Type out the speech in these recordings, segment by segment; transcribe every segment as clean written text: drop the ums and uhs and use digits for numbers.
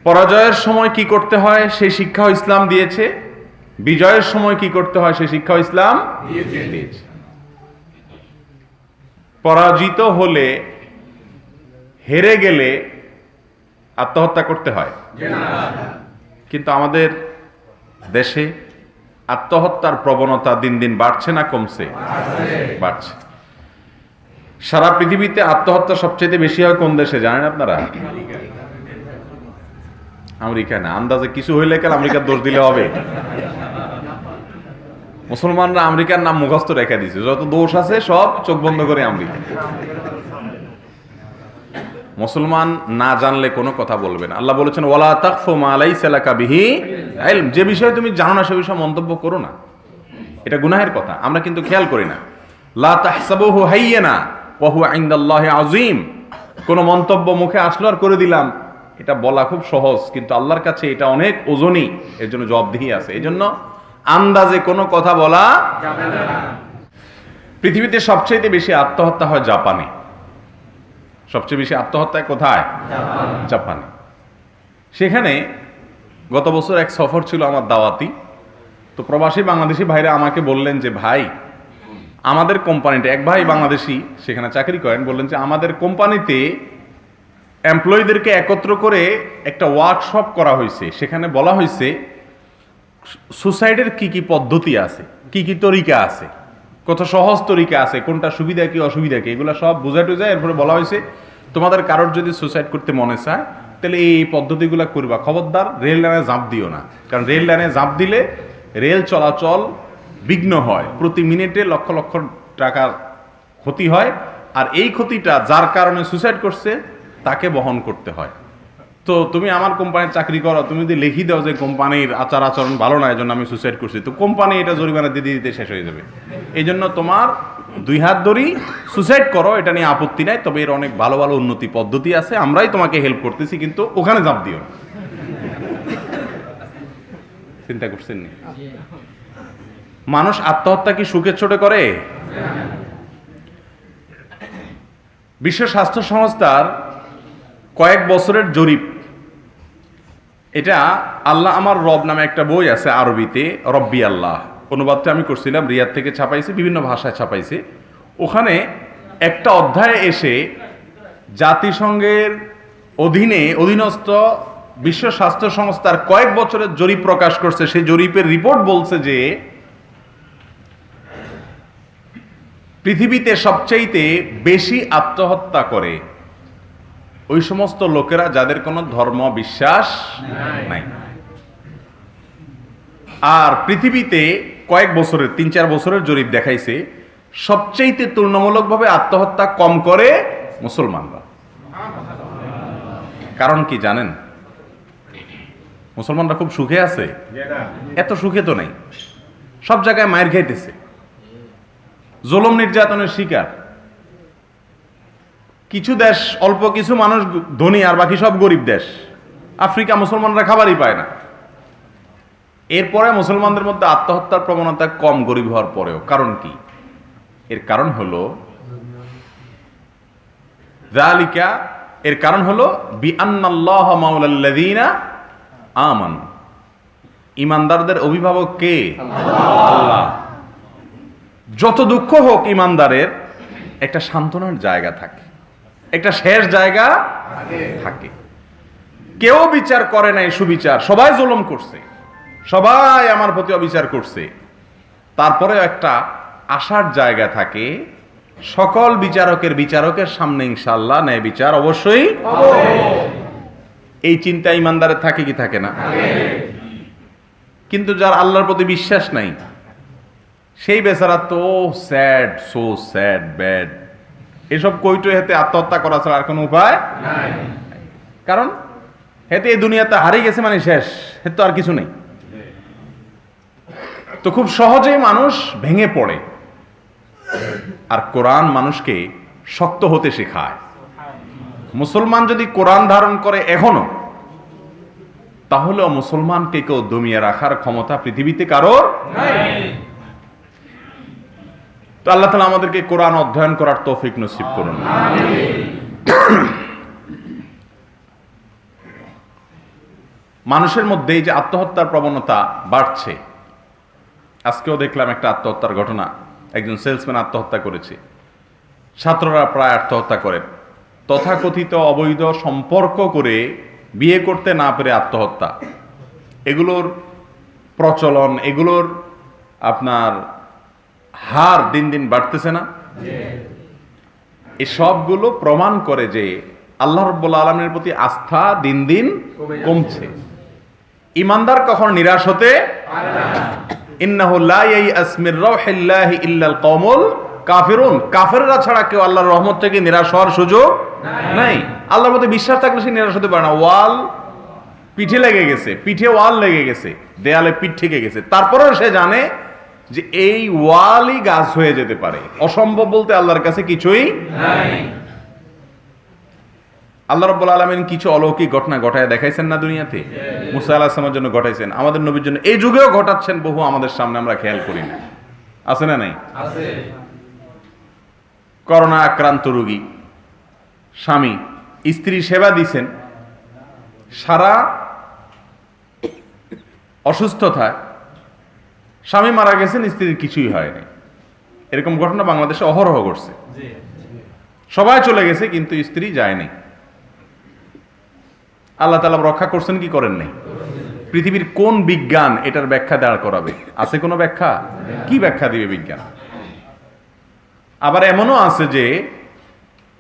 পরাজয়ের সময় কি করতে হয় সেই শিক্ষাও ইসলাম দিয়েছে, বিজয়ের সময় কি করতে হয় সেই শিক্ষাও ইসলাম দিয়েছে। পরাজিত হলে, হেরে গেলে আত্মহত্যা করতে হয়, কিন্তু আমাদের দেশে আত্মহত্যার প্রবণতা দিন দিন বাড়ছে না কমছে? বাড়ছে। সারা পৃথিবীতে আত্মহত্যা সবচেয়ে বেশি হয় কোন দেশে জানেন আপনারা? আমেরিকা না, আন্দাজে কিছু হইলে কাল আমেরিকার দোষ দিলে হবে? মুসলমানরা আমেরিকার নাম মুখস্থ রেখে দিয়েছে, যত দোষ আছে সব চোখ বন্ধ করে আমেরিকা। মুসলমান না জানলে কোনো কথা বলবে না। আল্লাহ বলেছেন ওয়ালা তাকফু মা লাইসা লাকা বিহি ইলম, যে বিষয়ে তুমি জানো না সে বিষয়ে মন্তব্য করো না, এটা গুনাহের কথা। আমরা কিন্তু খেয়াল করি না। লা তাহসাবুহু হাইয়ানা ওয়া হুয়া ইনদাল্লাহি আযীম, কোন মন্তব্য মুখে আসলো আর করে দিলাম, এটা বলা খুব সহজ, কিন্তু আল্লাহর কাছে এটা অনেক ওজনই, এর জন্য জবাবদিহি আছে। এই জন্য আন্দাজে কোনো কথা বলা যাবে না। পৃথিবীতে সবচেয়ে বেশি আত্মহত্যা হয় জাপানে। সবচেয়ে বেশি আত্মহত্যা কোথায়? জাপানে। সেখানে গত বছর এক সফর ছিল আমার দাওয়াতি, তো প্রবাসী বাংলাদেশি ভাইরা আমাকে বললেন যে ভাই আমাদের কোম্পানিতে, এক ভাই বাংলাদেশি সেখানে চাকরি করেন, বললেন যে আমাদের কোম্পানিতে এমপ্লয়ীদেরকে একত্র করে একটা ওয়ার্কশপ করা হয়েছে, সেখানে বলা হয়েছে সুসাইডের কি কি পদ্ধতি আছে, কি কি তরিকা আছে, কত সহজ তরিকা আছে, কোনটা সুবিধা কি অসুবিধা কি, এগুলো সব বোঝায় টোঝায় এরপরে বলা হয়েছে তোমাদের কারোর যদি সুসাইড করতে মনে চায় তাহলে এই পদ্ধতিগুলো করবা, খবরদার রেল লাইনে ঝাঁপ দিও না, কারণ রেল লাইনে ঝাঁপ দিলে রেল চলাচল বিঘ্ন হয়, প্রতি মিনিটে লক্ষ লক্ষ টাকার ক্ষতি হয়, আর এই ক্ষতিটা যার কারণে সুসাইড করছে তাকে বহন করতে হয়। তো তুমি আমার কোম্পানির চাকরি করো, তুমি যদি লিখি দাও যে কোম্পানির আচার আচরণ ভালো না, এই জন্য আমি সুসাইড করছি, তো কোম্পানি এটা জরিমানা দিতে দিতে শেষ হয়ে যাবে। এই জন্য তোমার দুই হাত ধরি সুসাইড করো, এটা নিয়ে আপত্তি নাই, তবে এর অনেক ভালো ভালো উন্নতি পদ্ধতি আছে, আমরাই তোমাকে হেল্প করতেছি, কিন্তু ওখানে ঝাঁপ দিও। চিন্তা করছেন নি? মানুষ আত্মহত্যা কি সুখে ছোটে করে? বিশ্ব স্বাস্থ্য সংস্থার কয়েক বছরের জরিপ, এটা আল্লাহ আমার রব নামে একটা বই আছে আরবিতে, রব্বি আল্লাহ, অনুবাদটা আমি করছিলাম, রিয়াদ থেকে ছাপাইছে, বিভিন্ন ভাষায় ছাপাইছে। ওখানে একটা অধ্যায়ে এসে জাতিসংঘের অধীনস্থ বিশ্ব স্বাস্থ্য সংস্থার কয়েক বছরের জরিপ প্রকাশ করছে। সেই জরিপের রিপোর্ট বলছে যে পৃথিবীতে সবচাইতে বেশি আত্মহত্যা করে ওই সমস্ত লোকেরা যাদের কোনো ধর্ম বিশ্বাস নাই। আর পৃথিবীতে কয়েক বছরের 3-4 বছরের জরিপ দেখাইছে সবচাইতে তুলনামূলকভাবে আত্মহত্যা কম করে মুসলমানরা। কারণ কি জানেন? মুসলমানরা খুব সুখে আছে? এত সুখে তো নাই, সব জায়গায় মায়ের খাইতেছে, জুলুম নির্যাতনের শিকার। কিছু দেশ অল্প কিছু মানুষ ধনী আর বাকি সব গরিব দেশ। আফ্রিকা মুসলমানরা খাবারই পায় না। এরপরে মুসলমানদের মধ্যে আত্মহত্যার প্রবণতা কম গরিব হওয়ার পরেও। কারণ কি? এর কারণ হলো যালিকা, এর কারণ হলো বিআন্নাল্লাহ মাওলাল্লাযীনা আমানু, ঈমানদারদের অভিভাবক কে? আল্লাহ। যত দুঃখ হোক ঈমানদারের একটা সান্ত্বনার জায়গা থাকে, একটা শেষ জায়গা থাকে। কেউ বিচার করে নাই সুবিচার, সবাই জুলুম করছে, সবাই আমার প্রতি অবিচার করছে, তারপরে একটা আশার জায়গা থাকে, সকল বিচারকের সামনে ইনশাআল্লাহ ন্যায় বিচার অবশ্যই হবে। এই চিন্তা ইমানদারের থাকে কি থাকে না? কিন্তু যার আল্লাহর প্রতি বিশ্বাস নাই সেই বেচারা তো স্যাড, সো স্যাড, ব্যাড, এসব কইটো হেতে আত্মহত্যা করা ছাড়া আর কোনো উপায় নাই। কারণ হেতে এই দুনিয়াতে হারিয়ে গেছে মানে শেষ, হেতে আর কিছু নেই। তো খুব সহজেই মানুষ ভেঙে পড়ে। আর কোরআন মানুষকে শক্ত হতে শেখায়। মুসলমান যদি কোরআন ধারণ করে এখনো, তাহলেও মুসলমানকে কেউ দমিয়ে রাখার ক্ষমতা পৃথিবীতে কারোর নাই। তো আল্লাহ তাআলা আমাদেরকে কোরআন অধ্যয়ন করার তৌফিক নসিব করুন। আমিন। মানুষের মধ্যে এই যে আত্মহত্যার প্রবণতা বাড়ছে, আজকেও দেখলাম একটা আত্মহত্যার ঘটনা, একজন সেলসম্যান আত্মহত্যা করেছে, ছাত্ররা প্রায় আত্মহত্যা করেন, তথাকথিত অবৈধ সম্পর্ক করে বিয়ে করতে না পেরে আত্মহত্যা, এগুলোর প্রচলন, এগুলোর আপনার হার দিন দিন বাড়তেছে না? এই সবগুলো প্রমাণ করে যে আল্লাহ রাব্বুল আলামিনের প্রতি আস্থা দিন দিন কমছে। ইমানদার কখনো নিরাশ হতে পারে না। ইন্নাহু লা ইয়াইআস মির রাউহিল্লাহি ইল্লাল কওমুল কাফিরুন, কাফেররা ছাড়া কেউ আল্লাহর রহমত থেকে নিরাশ হওয়ার সুযোগ নাই। আল্লাহর প্রতি বিশ্বাস থাকলে সে নিরাশ হতে পারে না। ওয়াল পিঠে লেগে গেছে, পিঠে ওয়াল লেগে গেছে, দেয়ালে পিঠ ঠেকে গেছে, তারপরেও সে জানে যে এই ওয়ালই গাছ হয়ে যেতে পারে। অসম্ভব বলতে আল্লাহর কাছে কিছুই নাই। আল্লাহ রাব্বুল আলামিন কিছু অলৌকিক ঘটনা ঘটায় দেখাইছেন না দুনিয়াতে? মুসা আলাইহিস সালামের জন্য ঘটাইছেন, আমাদের নবীর জন্য এই যুগেও ঘটাচ্ছেন বহু, আমাদের সামনে আমরা খেয়াল করি না। আছে না নাই? আছে। করোনা আক্রান্ত রোগী, স্বামী স্ত্রী সেবা দিছেন, সারা অসুস্থতায় স্বামী মারা গেছেন, স্ত্রীর কিছুই হয়নি। এরকম ঘটনা বাংলাদেশে অহরহ ঘটছে। সবাই চলে গেছে কিন্তু স্ত্রী যায়নি। আল্লাহ তাআলা রক্ষা করছেন কি করেন নাই? পৃথিবীর কোন বিজ্ঞান এটার ব্যাখ্যা দাঁড় করাবে? আছে কোনো ব্যাখ্যা? কি ব্যাখ্যা দিবে বিজ্ঞান? আবার এমনও আছে যে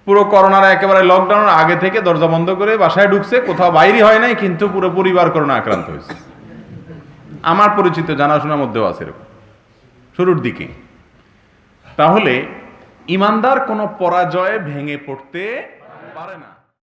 পুরো করোনার একেবারে লকডাউনের আগে থেকে দরজা বন্ধ করে বাসায় ঢুকছে, কোথাও বাইরে হয় নাই, কিন্তু পুরো পরিবার করোনা আক্রান্ত হয়েছে। আমার পরিচিত জানাশোনার মধ্যেও আছে এরকম শুরুর দিকে। তাহলে ইমানদার কোনো পরাজয়ে ভেঙে পড়তে পারে না।